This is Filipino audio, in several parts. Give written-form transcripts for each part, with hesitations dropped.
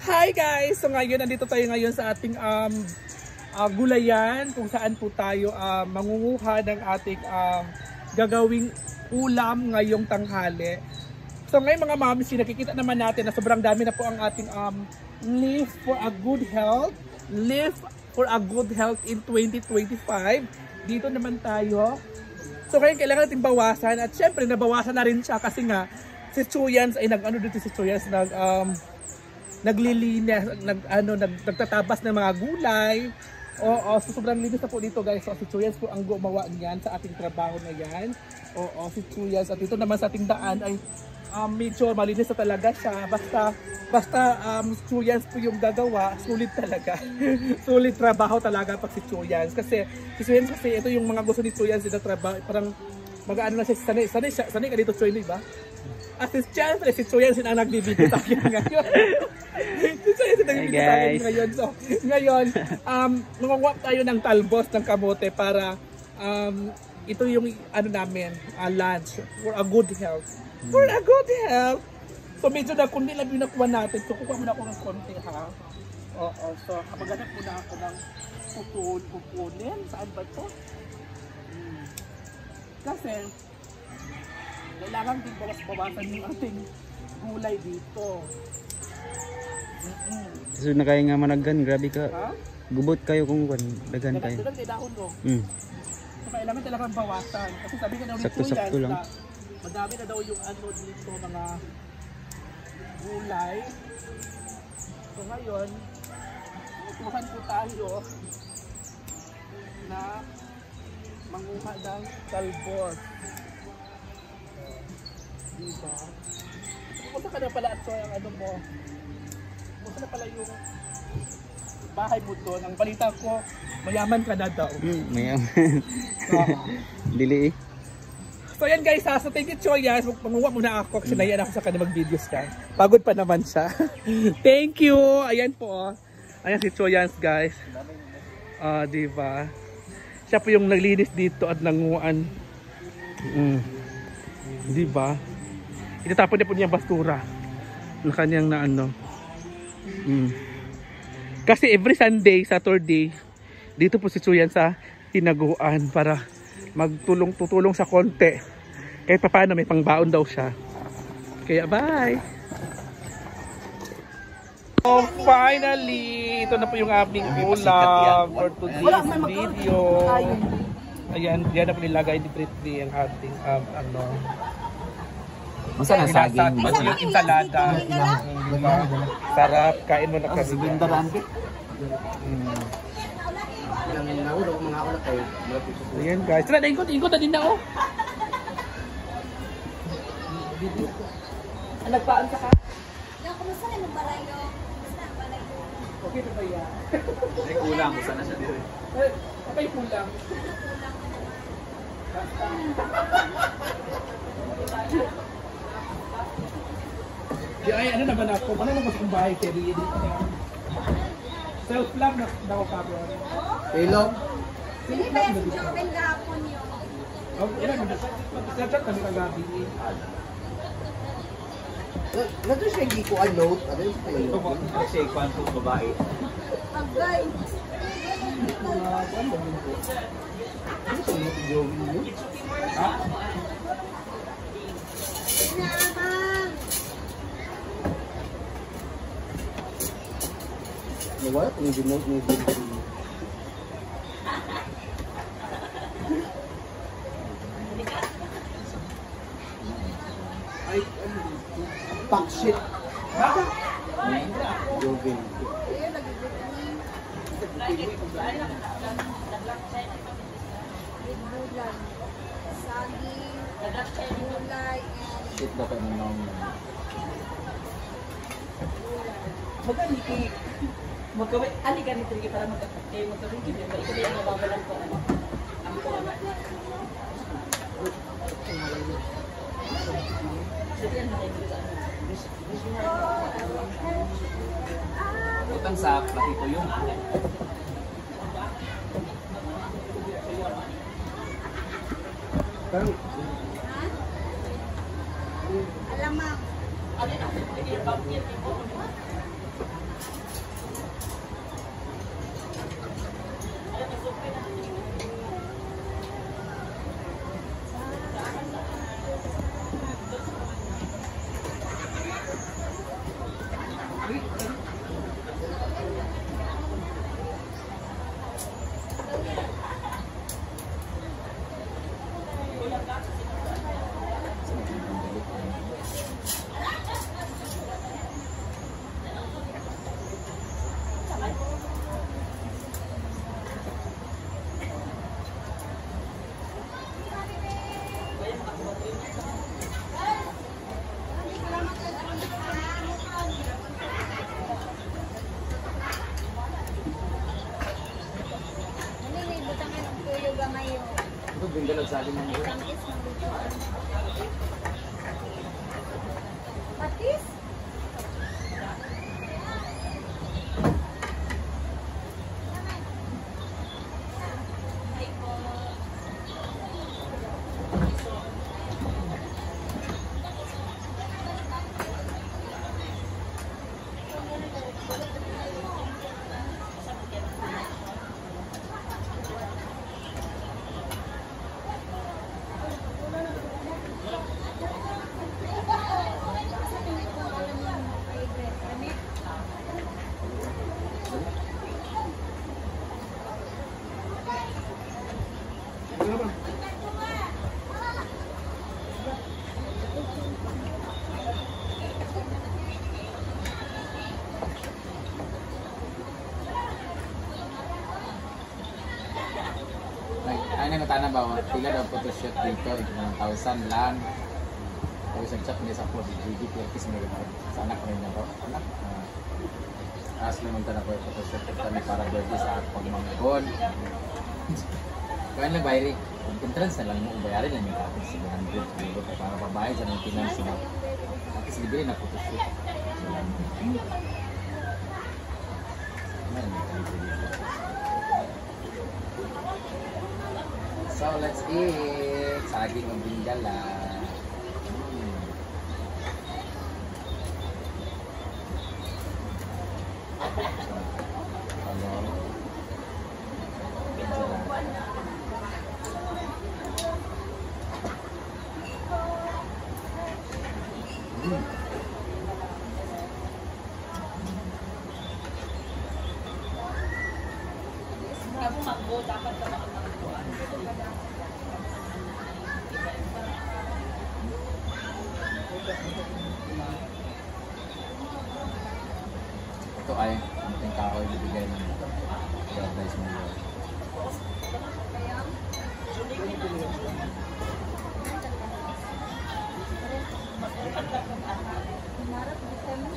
Hi guys! So ngayon, nandito tayo ngayon sa ating gulayan kung saan po tayo mangunguha ng ating gagawing ulam ngayong tanghali. So ngayon mga mamis, nakikita naman natin na sobrang dami na po ang ating Live for a Good Health. Live for a Good Health in 2025. Dito naman tayo. So ngayon kailangan natin bawasan at syempre nabawasan na rin siya kasi nga si Chuyans ay naglilinis, nagtatabas ng mga gulay. Oo, so sobrang linis na po dito guys. So si Chuyans po ang gumawa niyan sa ating trabaho na yan. Oo, si Chuyans. At dito naman sa ating daan ay medyo malinis na talaga siya. Basta Chuyans po yung gagawa, sulit talaga. Sulit trabaho talaga pag si Chuyans. Kasi ito yung mga gusto ni Chuyans na trabaho. Parang mag-ano na siya, sanay ka dito Chuyans, ba? At siyempre, si Chuyans ang nagbibigay sa akin ngayon. Si Chuyans ang nagbibigay sa akin ngayon. So, ngayon, mangunguha tayo ng talbos ng kamote para ito yung namin, lunch for a good health. For a good health. So, medyo na kundi lang yung nakuha natin. So, kukuha muna ako ng konti, ha? Oo, so, maghanap muna ako ng pupunin. Saan ba ito? Kasi, kailangan din bawas-bawasan yung ating gulay dito. So na kayo nga managgan, grabe ka. Ha? Gubot kayo kung dagan kayo. Dagan kayo dahon, no? So kailangan talagang bawasan. Kasi sabi ka daw ni Chuyans na madami na daw yung dito, mga gulay. So ngayon, utuhan ko tayo na manguha ng talbos. Diba? Pumunta ka na pala at ang mo. Pumunta na pala yung bahay mo doon. Ang balita ko, mayaman ka na daw. Mayaman. Dili eh. So yan guys, so thank you Chuyans. Manguha muna ako kasi nahiyan ako sa kanya mag-videos ka. Pagod pa naman siya. Thank you. Ayan po. Ayan si Chuyans guys. Diba? Siya po yung naglinis dito at nanguan. Diba? Itatapon niya po niya basura ng kanyang Kasi every Sunday, Saturday, dito po si Chuyans sa hinaguan para tutulong sa konti. Kahit pa paano may pangbaon daw siya. Kaya bye! So finally, ito na po yung aming ulam for today's video. Ayan, diyan na po nilagay ni Britney ang ating Masa na saging? Mas yung ensalada. Sarap, kain mo na kasi. Ayan guys. Tara, ikot na din na oh. Nagpaan sa ka? Kumusta na ng balayo? Okay na ba yan? Ay kulang, kung sana siya dito. Okay, kulang. Ay, ano naman ako? Ano naman sa bahay, Terry? Self-love na daw ka, bro. Hello? Hindi ba yung open gahapon yun? Okay, ilan naman. Mag-chat kami kagabi. Nato siya hindi ko note. Ano yung kayo? Ito siya ikwan sa babae. Agay! Ano siya yung jogging mo? Ha? Pinamang! Nawala kung hindi note mo yung Ay, pack shit. bakit? Jogging. Ayun, nagbulan. Saging, gulay, Shit na ka na naman. Magkawin, ali ka ni Trigi para magkawin kini ba ito yung mababalan ko ano. Ang ko na. Sige na tayo dito. Utang sa platito yung alamang. Ano na? Hindi ba Ano may butang ng tuyo ba ngayon? Ito, binggalag sa akin ng Isang is ng butuan. Patis? Ay, nangutana ba? Pila daw photoshoot dito, 1,000 lang. Tapos ang chat niya sa ako, si Gigi, Pirkis mo rin. Sa anak ko rin na to. Anak, ask naman ta na ko yung photoshoot ito ni para birthday sa ako pagmangkon. Kaya lang bayari, entrance na lang mo, bayarin lang yung kapit sa 100 para pabayad sa maintenance na. Tapos libre na photoshoot. So let's eat saging ng binggala. Ako magbo, dapat ka makapagpuan. Ito ay ang kahoy bibigay ng advice mo yun. Marap, gusto mo?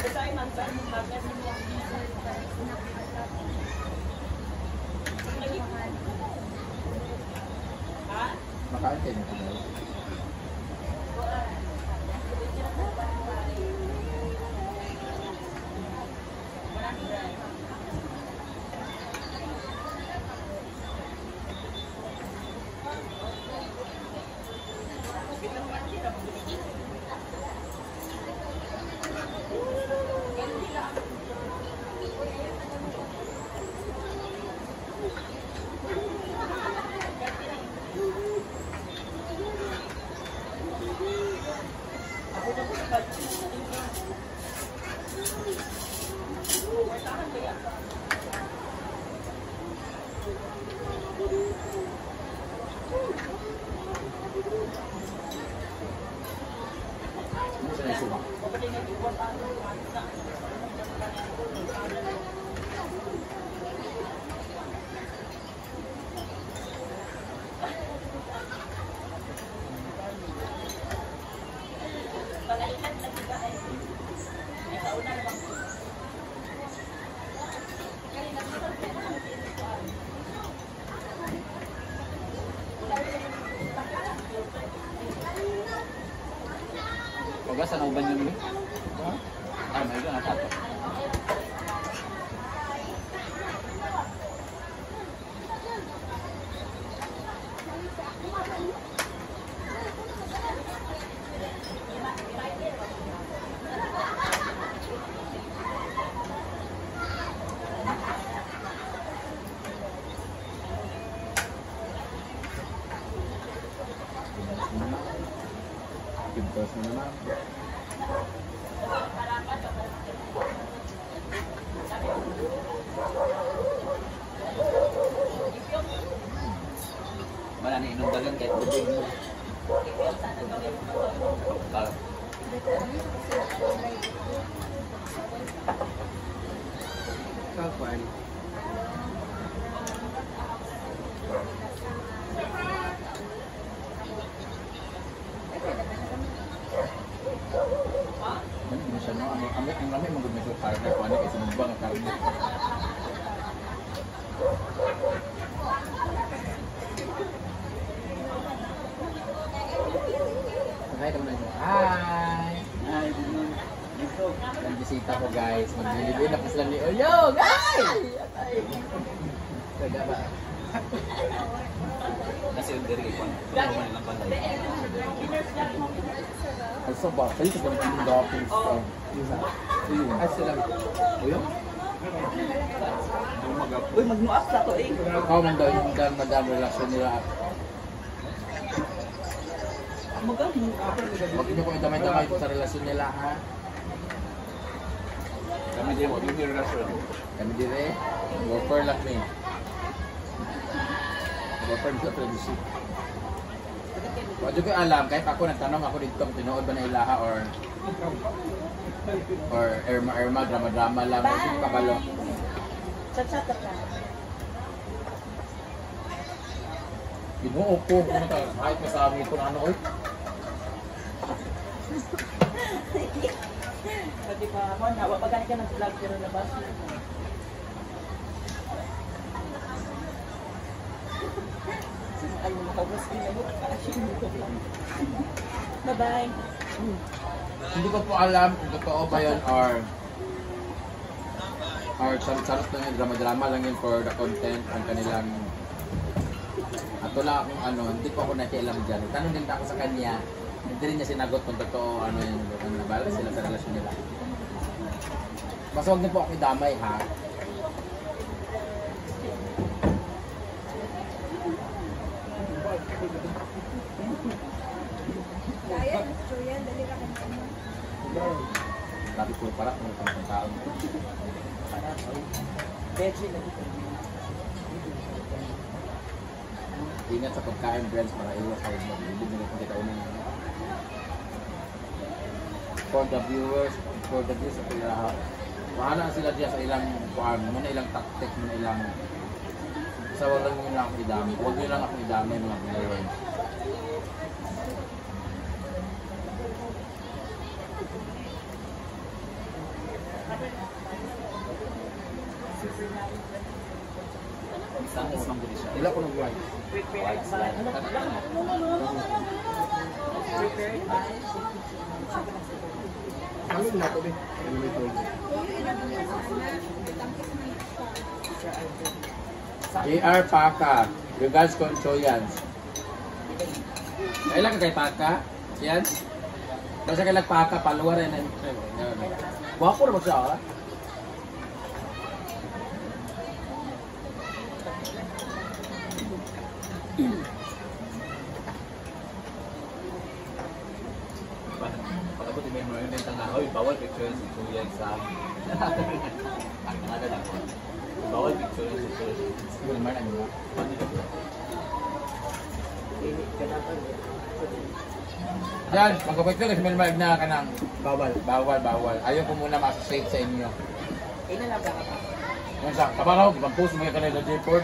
Basta ay magsaan mo bagas mo lang. Ha? Makain kayo nito daw. Ano sa naisuwa? Pagka sa nauban yun ulit? Ah, may ito natato. Pintos mo naman. Wala na inundagan kahit tubig mo. Kapan. Ano siya no? Ang rami magod may karne ko ano kasi mabang ang karne. Hi, kamusta niyo? Hi! Ay, dito. Ang bisita ko guys, maglilibin na po sila ni Oyong! Ay! Atay! Kaya ba? Kasi yung diri ko. Ano man lang pala. Also ba? Kayo sa ganito yung dolphins. Uyong. Ay sila. Uyong? Uy, mag-nuap sa to eh. Ikaw man daw yung madam relasyon nila. Mag-nuap. Huwag niyo ko damay-damay sa relasyon nila ha. Kami din, huwag yung relasyon. Kami dire, gopher lang ni. Gopher sa tradisyon. Huwag ko alam, kahit ako nagtanong ako dito kung tinuod ba na ilaha or erma-erma, drama-drama lang, hindi ko kabalo. Chat-chat ka. Ginuo ko, kahit masabi ko na ano, oy. Pati pa ako, nawapagan ka ng vlog pero labas na. Ay, makabas din ako. Bye-bye. Hindi ko po alam kung totoo ba yun or sarap-sarap lang yun, drama-drama lang yun for the content, ang kanilang ato lang kung ano, hindi po ako nakialam dyan. Tanong din ako sa kanya, hindi rin niya sinagot kung totoo ano yun, kung nabala sila sa relasyon nila. Basta huwag niyo po ako idamay ha. Kaya, Julian, dali ka kung ano. Tapi puro para kung itong taon. Veggie na dito. Ingat sa pagkain, friends, para iwas sa hindi mo kung kita unang. For the viewers sa pila, mahala sila diya sa ilang kuan, muna ilang tactic, muna ilang sa walang nyo lang ako idami. Huwag nyo lang ako idami mga viewers. Isang isang guli siya. Ila ko ng white. Prepared by... Prepared by... Ano na to be? Ano may told? JR Paka, regards Conchoyans. Kailan ka kay Paka? Yan? Basta kailan Paka, paluwa rin. Wapo na ba siya? Ha? Pagkabot yung memory yung tanga, oy, bawal picture si Julian sa... Ang nangada lang ko. Bawal picture si Julian. Siguro naman ano ba? Yan, magkapit ko kasi may na ka ng bawal. Ayaw ko muna ma-associate sa inyo. Ilan lang ba ka? Yan sa, kabalaw, pag-post mo yung kanila J-Ford.